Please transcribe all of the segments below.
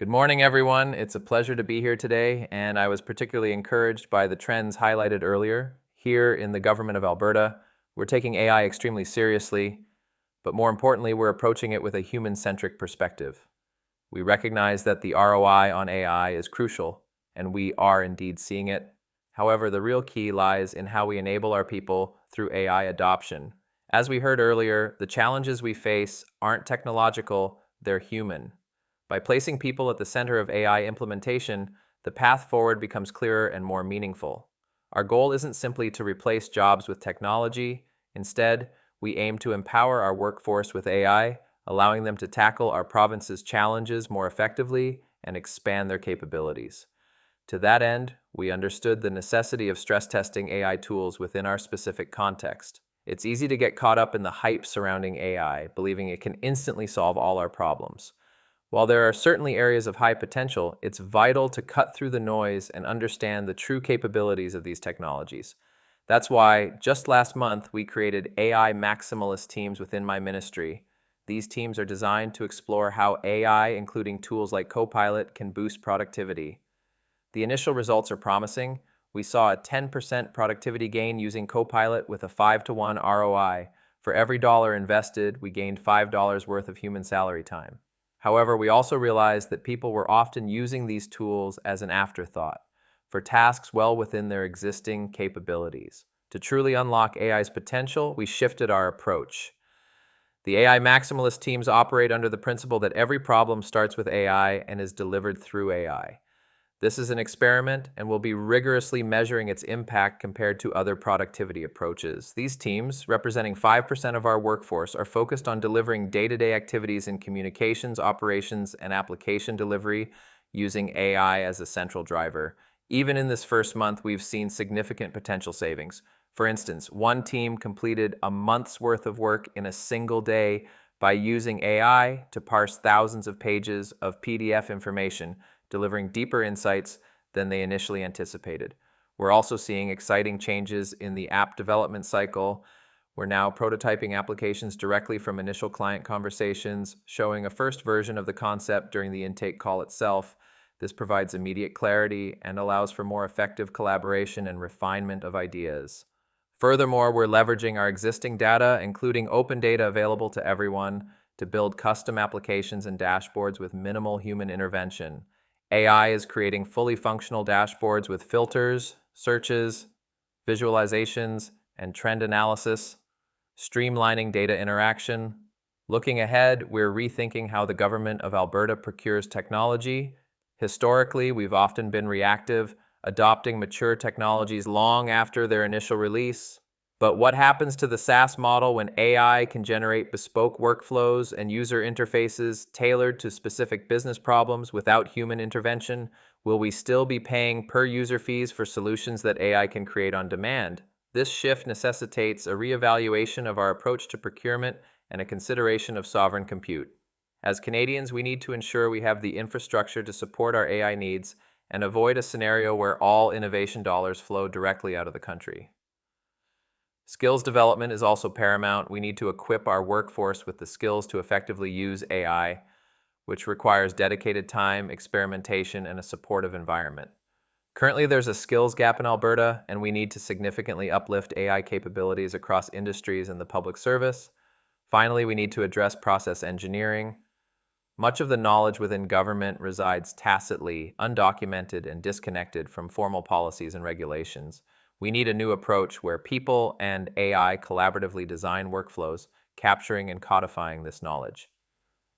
Good morning, everyone. It's a pleasure to be here today, and I was particularly encouraged by the trends highlighted earlier. Here in the government of Alberta, we're taking AI extremely seriously, but more importantly, we're approaching it with a human-centric perspective. We recognize that the ROI on AI is crucial, and we are indeed seeing it. However, the real key lies in how we enable our people through AI adoption. As we heard earlier, the challenges we face aren't technological, they're human. By placing people at the center of AI implementation, the path forward becomes clearer and more meaningful. Our goal isn't simply to replace jobs with technology. Instead, we aim to empower our workforce with AI, allowing them to tackle our province's challenges more effectively and expand their capabilities. To that end, we understood the necessity of stress testing AI tools within our specific context. It's easy to get caught up in the hype surrounding AI, believing it can instantly solve all our problems. While there are certainly areas of high potential, it's vital to cut through the noise and understand the true capabilities of these technologies. That's why, just last month, we created AI maximalist teams within my ministry. These teams are designed to explore how AI, including tools like Copilot, can boost productivity. The initial results are promising. We saw a 10% productivity gain using Copilot with a 5-to-1 ROI. For every dollar invested, we gained $5 worth of human salary time. However, we also realized that people were often using these tools as an afterthought, for tasks well within their existing capabilities. To truly unlock AI's potential, we shifted our approach. The AI maximalist teams operate under the principle that every problem starts with AI and is delivered through AI. This is an experiment and will be rigorously measuring its impact compared to other productivity approaches. These teams, representing 5% of our workforce, are focused on delivering day-to-day activities in communications, operations, and application delivery using AI as a central driver. Even in this first month, we've seen significant potential savings. For instance, one team completed a month's worth of work in a single day by using AI to parse thousands of pages of PDF information, delivering deeper insights than they initially anticipated. We're also seeing exciting changes in the app development cycle. We're now prototyping applications directly from initial client conversations, showing a first version of the concept during the intake call itself. This provides immediate clarity and allows for more effective collaboration and refinement of ideas. Furthermore, we're leveraging our existing data, including open data available to everyone, to build custom applications and dashboards with minimal human intervention. AI is creating fully functional dashboards with filters, searches, visualizations, and trend analysis, streamlining data interaction. Looking ahead, we're rethinking how the government of Alberta procures technology. Historically, we've often been reactive, adopting mature technologies long after their initial release. But what happens to the SaaS model when AI can generate bespoke workflows and user interfaces tailored to specific business problems without human intervention? Will we still be paying per-user fees for solutions that AI can create on demand? This shift necessitates a reevaluation of our approach to procurement and a consideration of sovereign compute. As Canadians, we need to ensure we have the infrastructure to support our AI needs and avoid a scenario where all innovation dollars flow directly out of the country. Skills development is also paramount. We need to equip our workforce with the skills to effectively use AI, which requires dedicated time, experimentation, and a supportive environment. Currently, there's a skills gap in Alberta, and we need to significantly uplift AI capabilities across industries and the public service. Finally, we need to address process engineering. Much of the knowledge within government resides tacitly, undocumented, and disconnected from formal policies and regulations. We need a new approach where people and AI collaboratively design workflows, capturing and codifying this knowledge.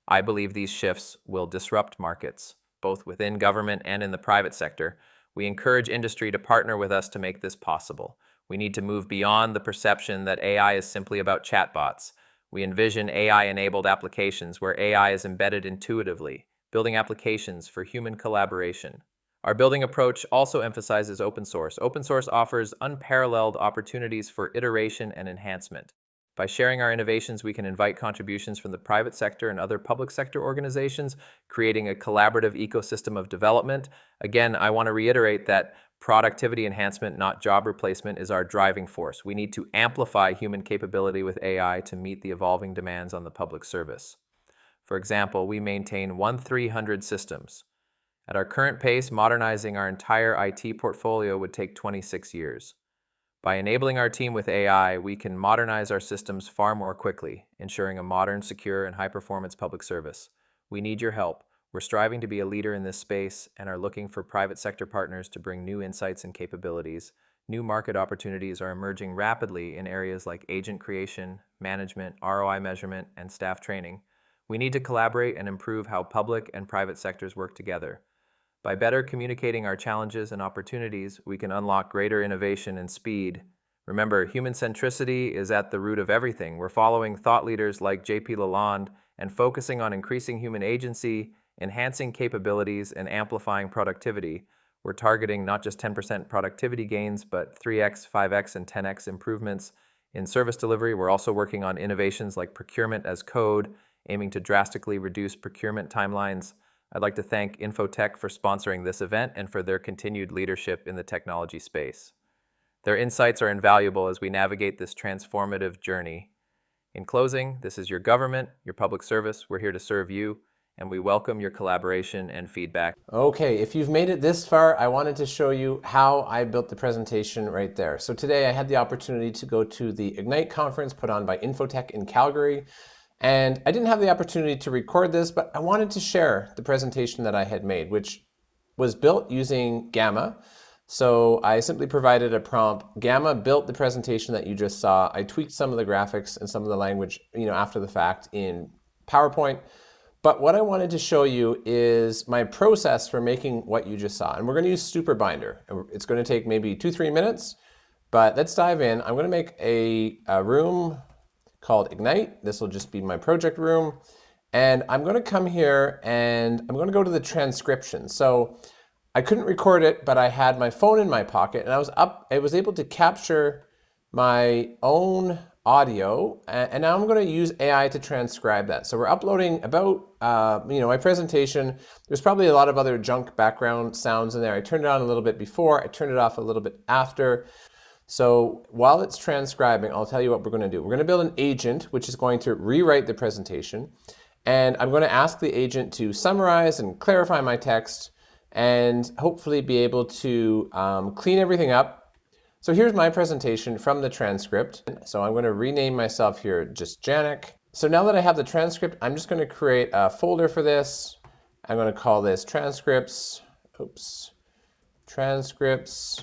I believe these shifts will disrupt markets, both within government and in the private sector. We encourage industry to partner with us to make this possible. We need to move beyond the perception that AI is simply about chatbots. We envision AI-enabled applications where AI is embedded intuitively, building applications for human collaboration. Our building approach also emphasizes open source. Open source offers unparalleled opportunities for iteration and enhancement. By sharing our innovations, we can invite contributions from the private sector and other public sector organizations, creating a collaborative ecosystem of development. Again, I want to reiterate that productivity enhancement, not job replacement, is our driving force. We need to amplify human capability with AI to meet the evolving demands on the public service. For example, we maintain 1,300 systems. At our current pace, modernizing our entire IT portfolio would take 26 years. By enabling our team with AI, we can modernize our systems far more quickly, ensuring a modern, secure, and high-performance public service. We need your help. We're striving to be a leader in this space and are looking for private sector partners to bring new insights and capabilities. New market opportunities are emerging rapidly in areas like agent creation, management, ROI measurement, and staff training. We need to collaborate and improve how public and private sectors work together. By better communicating our challenges and opportunities, we can unlock greater innovation and speed. Remember, human centricity is at the root of everything. We're following thought leaders like JP Lalonde and focusing on increasing human agency, enhancing capabilities, and amplifying productivity. We're targeting not just 10% productivity gains, but 3x, 5x, and 10x improvements in service delivery. We're also working on innovations like procurement as code, aiming to drastically reduce procurement timelines. I'd like to thank Infotech for sponsoring this event and for their continued leadership in the technology space. Their insights are invaluable as we navigate this transformative journey. In closing, this is your government, your public service. We're here to serve you, and we welcome your collaboration and feedback. Okay, if you've made it this far, I wanted to show you how I built the presentation right there. So today I had the opportunity to go to the Ignite conference put on by Infotech in Calgary. And I didn't have the opportunity to record this, but I wanted to share the presentation that I had made, which was built using Gamma. So I simply provided a prompt. Gamma built the presentation that you just saw. I tweaked some of the graphics and some of the language, after the fact in PowerPoint. But what I wanted to show you is my process for making what you just saw. And we're going to use SuperBinder. It's going to take maybe 2-3 minutes, but let's dive in. I'm going to make a room called Ignite. This will just be my project room. And I'm going to come here and I'm going to go to the transcription. So I couldn't record it, but I had my phone in my pocket and I was able to capture my own audio. And now I'm going to use AI to transcribe that. So we're uploading about, my presentation. There's probably a lot of other junk background sounds in there. I turned it on a little bit before, I turned it off a little bit after. So while it's transcribing, I'll tell you what we're going to do. We're going to build an agent, which is going to rewrite the presentation. And I'm going to ask the agent to summarize and clarify my text and hopefully be able to clean everything up. So here's my presentation from the transcript. So I'm going to rename myself here just Janak. So now that I have the transcript, I'm just going to create a folder for this. I'm going to call this transcripts. Transcripts.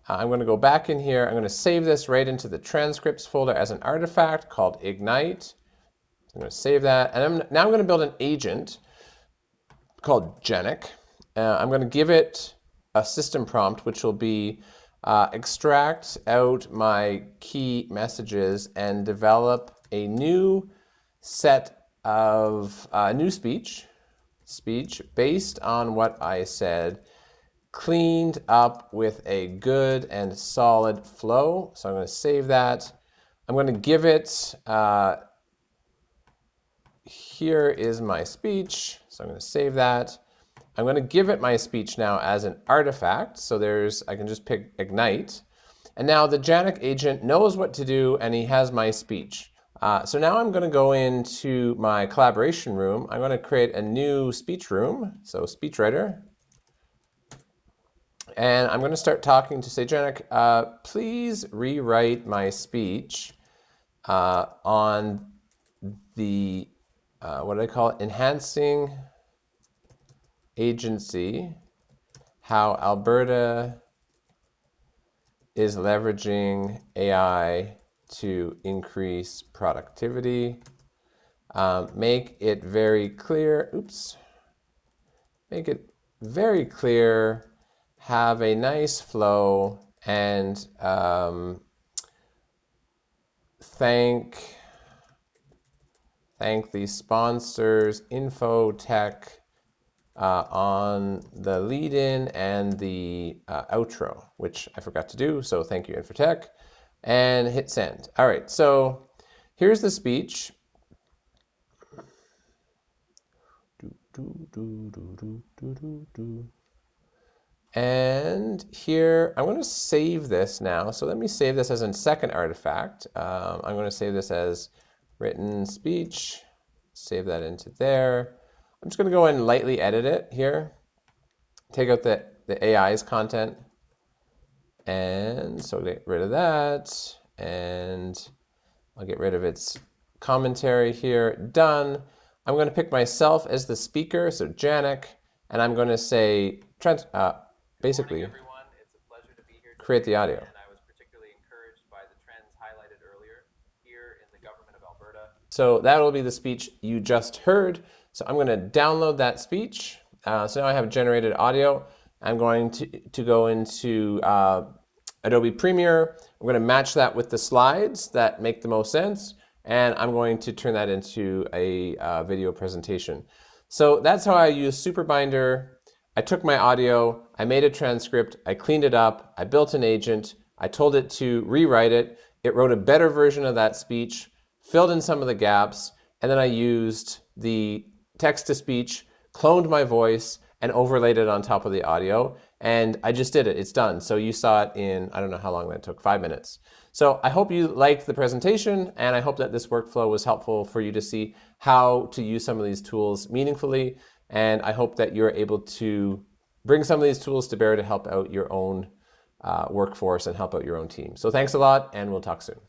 I'm going to go back in here. I'm going to save this right into the transcripts folder as an artifact called Ignite. I'm going to save that. And now I'm going to build an agent called Janak. I'm going to give it a system prompt, which will be extract out my key messages and develop a new set of new speech based on what I said, cleaned up with a good and solid flow. So I'm going to save that. I'm going to give it, here is my speech. So I'm going to save that. I'm going to give it my speech now as an artifact. So I can just pick Ignite. And now the Janak agent knows what to do and he has my speech. So now I'm going to go into my collaboration room. I'm going to create a new speech room. So speechwriter. And I'm going to start talking to say, Janak, please rewrite my speech on the, what do I call it? Enhancing agency, how Alberta is leveraging AI to increase productivity. Make it very clear, make it very clear, have a nice flow, and thank the sponsors, Infotech, on the lead-in and the outro, which I forgot to do, so thank you, Infotech, and hit send. All right, so here's the speech. And here, I'm going to save this now. So let me save this as a second artifact. I'm going to save this as written speech, save that into there. I'm just going to go and lightly edit it here. take out the AI's content. And so get rid of that. And I'll get rid of its commentary here. Done. I'm going to pick myself as the speaker, so Janak, and I'm going to say, basically, Everyone, it's a pleasure to be here today, create the audio. and I was particularly encouraged by the trends highlighted earlier here in the government of Alberta. So that will be the speech you just heard. So I'm going to download that speech. So now I have generated audio. I'm going to go into Adobe Premiere. I'm going to match that with the slides that make the most sense, and I'm going to turn that into a video presentation. So that's how I use SuperBinder. I took my audio, I made a transcript, I cleaned it up, I built an agent, I told it to rewrite it. It wrote a better version of that speech, filled in some of the gaps, and then I used the text-to-speech, cloned my voice, and overlaid it on top of the audio. And I just did it. It's done. So you saw it in, I don't know how long that took, 5 minutes. So I hope you liked the presentation, and I hope that this workflow was helpful for you to see how to use some of these tools meaningfully. And I hope that you're able to bring some of these tools to bear to help out your own workforce and help out your own team. So thanks a lot, and we'll talk soon.